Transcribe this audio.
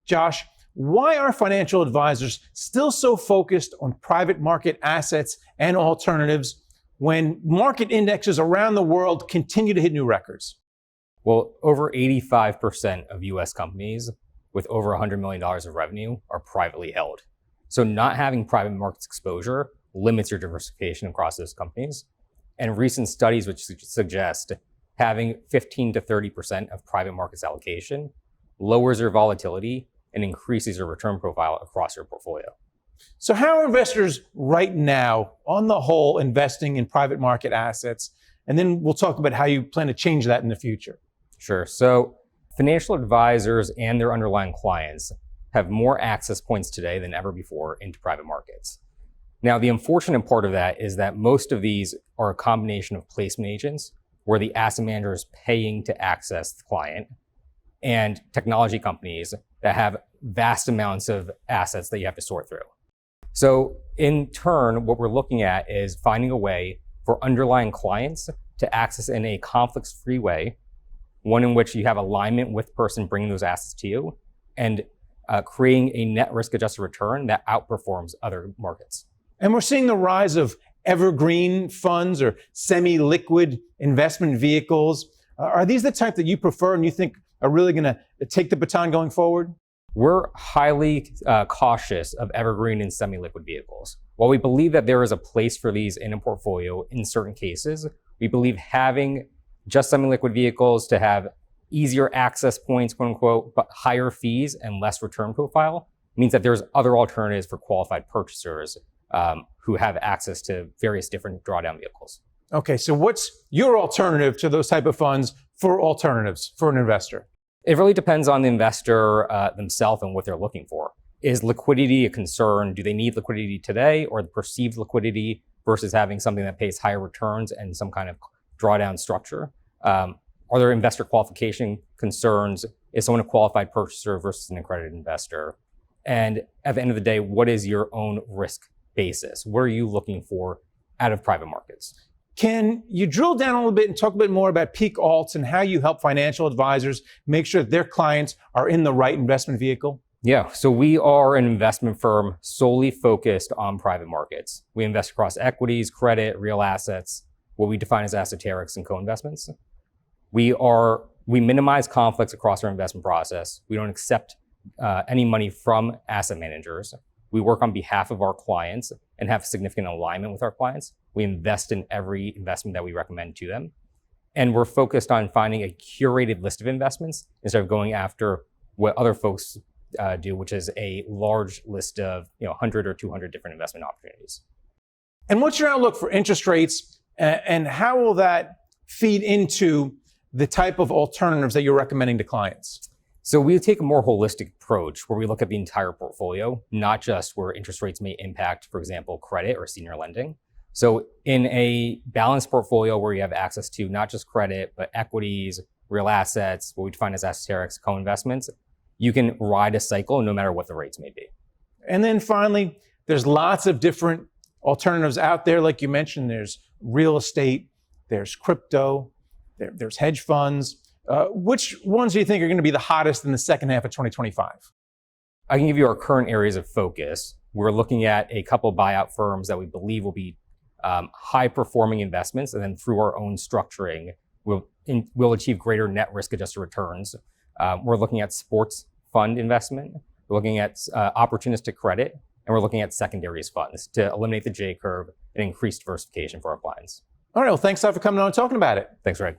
Josh, why are financial advisors still so focused on private market assets and alternatives when market indexes around the world continue to hit new records? Well, over 85% of US companies with over $100 million of revenue are privately held. So not having private markets exposure limits your diversification across those companies. And recent studies which suggest having 15 to 30% of private markets allocation lowers your volatility and increases your return profile across your portfolio. So how are investors right now, on the whole, investing in private market assets? And then we'll talk about how you plan to change that in the future. Sure. So financial advisors and their underlying clients have more access points today than ever before into private markets. Now, the unfortunate part of that is that most of these are a combination of placement agents where the asset manager is paying to access the client, and technology companies that have vast amounts of assets that you have to sort through. So in turn, what we're looking at is finding a way for underlying clients to access in a conflicts-free way, one in which you have alignment with the person bringing those assets to you, and creating a net risk-adjusted return that outperforms other markets. And we're seeing the rise of evergreen funds or semi-liquid investment vehicles. Are these the type that you prefer and you think are really going to take the baton going forward? We're highly cautious of evergreen and semi-liquid vehicles. While we believe that there is a place for these in a portfolio in certain cases, we believe having just semi-liquid vehicles to have easier access points, quote unquote, but higher fees and less return profile means that there's other alternatives for qualified purchasers who have access to various different drawdown vehicles. Okay, so what's your alternative to those type of funds for alternatives for an investor? It really depends on the investor themselves and what they're looking for. Is liquidity a concern? Do they need liquidity today, or the perceived liquidity versus having something that pays higher returns and some kind of drawdown structure? Are there investor qualification concerns? Is someone a qualified purchaser versus an accredited investor? And at the end of the day, what is your own risk basis? What are you looking for out of private markets? Can you drill down a little bit and talk a bit more about PeakAlts and how you help financial advisors make sure that their clients are in the right investment vehicle? Yeah, so we are an investment firm solely focused on private markets. We invest across equities, credit, real assets, what we define as esoterics and co-investments. We minimize conflicts across our investment process. We don't accept any money from asset managers. We work on behalf of our clients and have significant alignment with our clients. We invest in every investment that we recommend to them. And we're focused on finding a curated list of investments instead of going after what other folks do, which is a large list of 100 or 200 different investment opportunities. And what's your outlook for interest rates, and how will that feed into the type of alternatives that you're recommending to clients? So we take a more holistic approach where we look at the entire portfolio, not just where interest rates may impact, for example, credit or senior lending. So in a balanced portfolio where you have access to not just credit, but equities, real assets, what we define as esoterics, co-investments, you can ride a cycle no matter what the rates may be. And then finally, there's lots of different alternatives out there. Like you mentioned, there's real estate, there's crypto, there's hedge funds. Which ones do you think are going to be the hottest in the second half of 2025? I can give you our current areas of focus. We're looking at a couple buyout firms that we believe will be high-performing investments, and then through our own structuring, we'll achieve greater net risk-adjusted returns. We're looking at sports fund investment. We're looking at opportunistic credit, and we're looking at secondaries funds to eliminate the J curve and increase diversification for our clients. All right, well, thanks a lot for coming on and talking about it. Thanks, Greg.